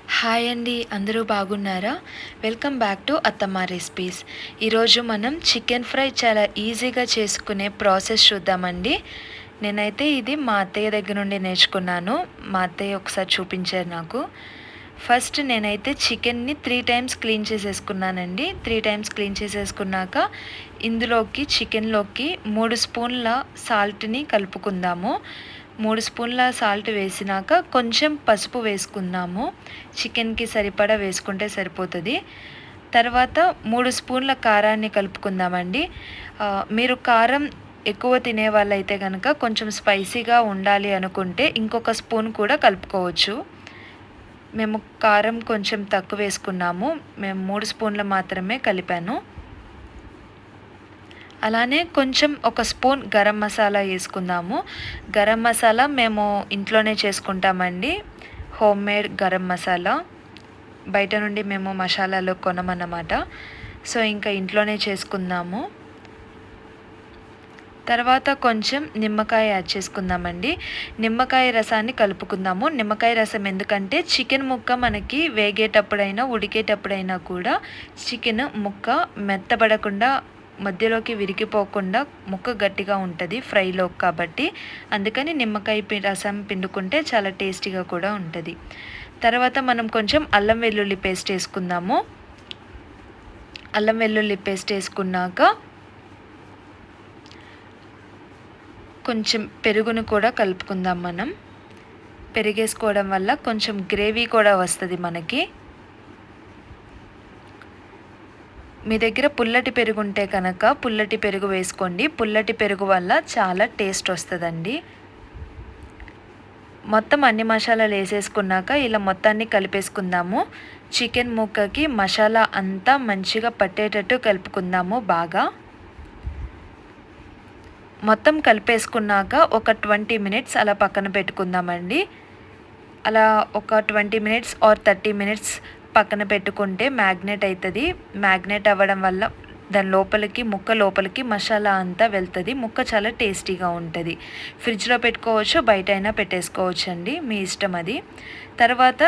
Hi అండి, అందరూ బాగున్నారా? వెల్కమ్ బ్యాక్ టు అత్తమ్మ రెసిపీస్. ఈరోజు మనం చికెన్ ఫ్రై చాలా ఈజీగా చేసుకునే ప్రాసెస్ చూద్దామండి. నేనైతే ఇది మా అత్తయ్య దగ్గర నుండి నేర్చుకున్నాను. మా అత్తయ్య ఒకసారి చూపించారు నాకు. ఫస్ట్ నేనైతే చికెన్ని 3 టైమ్స్ క్లీన్ చేసేసుకున్నానండి. 3 టైమ్స్ క్లీన్ చేసేసుకున్నాక ఇందులోకి చికెన్లోకి 3 స్పూన్ల సాల్ట్ని కలుపుకుందాము. 3 స్పూన్ల సాల్ట్ వేసినాక కొంచెం పసుపు వేసుకుందాము. చికెన్కి సరిపడా వేసుకుంటే సరిపోతుంది. తర్వాత 3 స్పూన్ల కారాన్ని కలుపుకుందామండి. మీరు కారం ఎక్కువ తినే వాళ్ళైతే కనుక కొంచెం స్పైసీగా ఉండాలి అనుకుంటే ఇంకొక స్పూన్ కూడా కలుపుకోవచ్చు. మేము కారం కొంచెం తక్కువ వేసుకున్నాము. మేము 3 స్పూన్లు మాత్రమే కలిపాను. అలానే కొంచెం ఒక స్పూన్ గరం మసాలా వేసుకుందాము. గరం మసాలా మేము ఇంట్లోనే చేసుకుంటామండి. Home made garam masala. బయట నుండి మేము మసాలాలు కొనమన్నమాట. సో ఇంకా ఇంట్లోనే చేసుకుందాము. తర్వాత కొంచెం నిమ్మకాయ యాడ్ చేసుకుందామండి. నిమ్మకాయ రసాన్ని కలుపుకుందాము. నిమ్మకాయ రసం ఎందుకంటే చికెన్ ముక్క మనకి వేగేటప్పుడైనా ఉడికేటప్పుడైనా కూడా చికెన్ ముక్క మెత్తబడకుండా మధ్యలోకి విరిగిపోకుండా ముక్క గట్టిగా ఉంటుంది ఫ్రైలో కాబట్టి, అందుకని నిమ్మకాయ రసం పిండుకుంటే చాలా టేస్టీగా కూడా ఉంటుంది. తర్వాత మనం కొంచెం అల్లం వెల్లుల్లి పేస్ట్ వేసుకుందాము. అల్లం వెల్లుల్లి పేస్ట్ వేసుకున్నాక కొంచెం పెరుగును కూడా కలుపుకుందాం. మనం పెరిగేసుకోవడం వల్ల కొంచెం గ్రేవీ కూడా వస్తుంది మనకి. మీ దగ్గర పుల్లటి పెరుగు ఉంటే కనుక పుల్లటి పెరుగు వేసుకోండి. పుల్లటి పెరుగు వల్ల చాలా టేస్ట్ వస్తుందండి. మొత్తం అన్ని మసాలాలు వేసేసుకున్నాక ఇలా మొత్తాన్ని కలిపేసుకుందాము. చికెన్ ముక్కకి మసాలా అంతా మంచిగా పట్టేటట్టు కలుపుకుందాము. బాగా మొత్తం కలిపేసుకున్నాక ఒక 20 మినిట్స్ అలా పక్కన పెట్టుకుందామండి. అలా ఒక 20 మినిట్స్ ఆర్ 30 మినిట్స్ పక్కన పెట్టుకుంటే మ్యాగ్నేట్ అవుతుంది. మ్యాగ్నేట్ అవ్వడం వల్ల దాని లోపలికి ముక్క లోపలికి మసాలా అంతా వెళ్తుంది. ముక్క చాలా టేస్టీగా ఉంటుంది. ఫ్రిడ్జ్లో పెట్టుకోవచ్చు, బయట అయినా పెట్టేసుకోవచ్చు అండి, మీ ఇష్టం అది. తర్వాత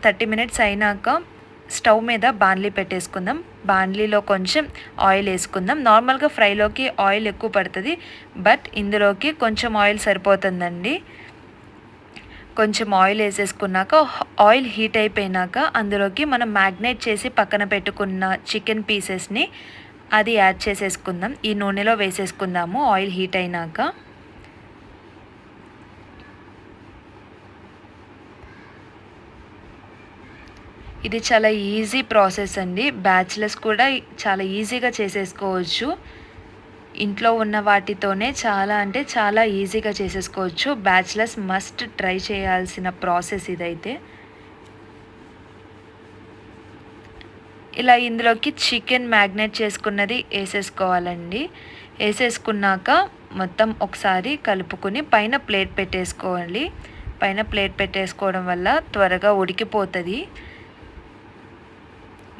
30 మినిట్స్ అయినాక స్టవ్ మీద బాండ్లీ పెట్టేసుకుందాం. బాండ్లీలో కొంచెం ఆయిల్ వేసుకుందాం. నార్మల్గా ఫ్రైలోకి ఆయిల్ ఎక్కువ పడుతుంది, బట్ ఇందులోకి కొంచెం ఆయిల్ సరిపోతుందండి. కొంచెం ఆయిల్ వేసేసుకున్నాక ఆయిల్ హీట్ అయిపోయినాక అందులోకి మనం మ్యాగ్నేట్ చేసి పక్కన పెట్టుకున్న చికెన్ పీసెస్ని అది యాడ్ చేసేసుకుందాం. ఈ నూనెలో వేసేసుకుందాము ఆయిల్ హీట్ అయినాక. ఇది చాలా ఈజీ ప్రాసెస్ అండి. బ్యాచిలర్స్ కూడా చాలా ఈజీగా చేసేసుకోవచ్చు. ఇంట్లో ఉన్న వాటితోనే చాలా అంటే చాలా ఈజీగా చేసేసుకోవచ్చు. బ్యాచిలర్స్ మస్ట్ ట్రై చేయాల్సిన ప్రాసెస్ ఇదైతే. ఇలా ఇందులోకి చికెన్ మ్యాగ్నేట్ చేసుకున్నది వేసేసుకోవాలండి. వేసేసుకున్నాక మొత్తం ఒకసారి కలుపుకొని పైన ప్లేట్ పెట్టేసుకోవాలి. పైన ప్లేట్ పెట్టేసుకోవడం వల్ల త్వరగా ఉడికిపోతుంది.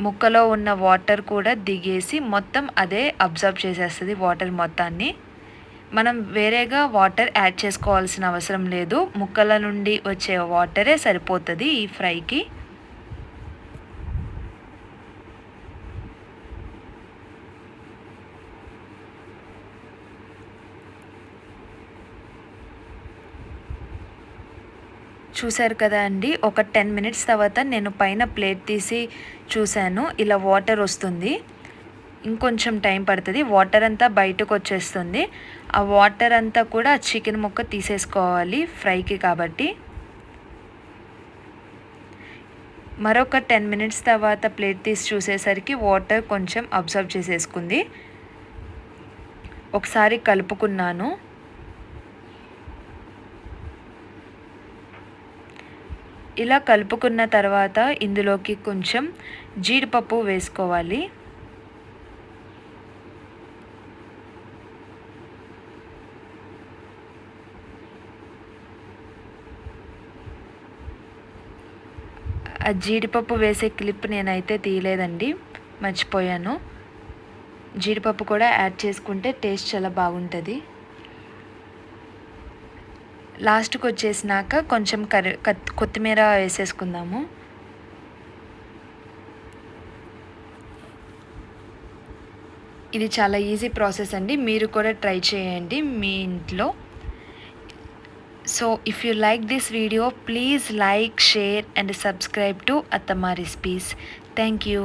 ముక్కలో ఉన్న వాటర్ కూడా దిగేసి మొత్తం అదే అబ్జర్వ్ చేసేస్తుంది వాటర్ మొత్తాన్ని. మనం వేరేగా వాటర్ యాడ్ చేసుకోవాల్సిన అవసరం లేదు. ముక్కల నుండి వచ్చే వాటరే సరిపోతుంది ఈ ఫ్రైకి. చూసారు కదా అండి, ఒక 10 మినిట్స్ తర్వాత నేను పైన ప్లేట్ తీసి చూశాను. ఇలా వాటర్ వస్తుంది. ఇంకొంచెం టైం పడుతుంది. వాటర్ అంతా బయటకు వచ్చేస్తుంది. ఆ వాటర్ అంతా కూడా చికెన్ ముక్క తీసేసుకోవాలి ఫ్రైకి కాబట్టి. మరొక 10 మినిట్స్ తర్వాత ప్లేట్ తీసి చూసేసరికి వాటర్ కొంచెం అబ్జర్వ్ చేసేసుకుంది. ఒకసారి కలుపుకున్నాను. ఇలా కలుపుకున్న తర్వాత ఇందులోకి కొంచెం జీడిపప్పు వేసుకోవాలి. ఆ జీడిపప్పు వేసే క్లిప్ నేనైతే తీయలేదండి, మర్చిపోయాను. జీడిపప్పు కూడా యాడ్ చేసుకుంటే టేస్ట్ చాలా బాగుంటుంది. లాస్ట్కి వచ్చేసినాక కొంచెం కొత్తిమీర వేసేసుకుందాము. ఇది చాలా ఈజీ ప్రాసెస్ అండి. మీరు కూడా ట్రై చేయండి మీ ఇంట్లో. So if you like this video please like, share and subscribe to అత్తమ్మ రెసిపీస్. Thank you.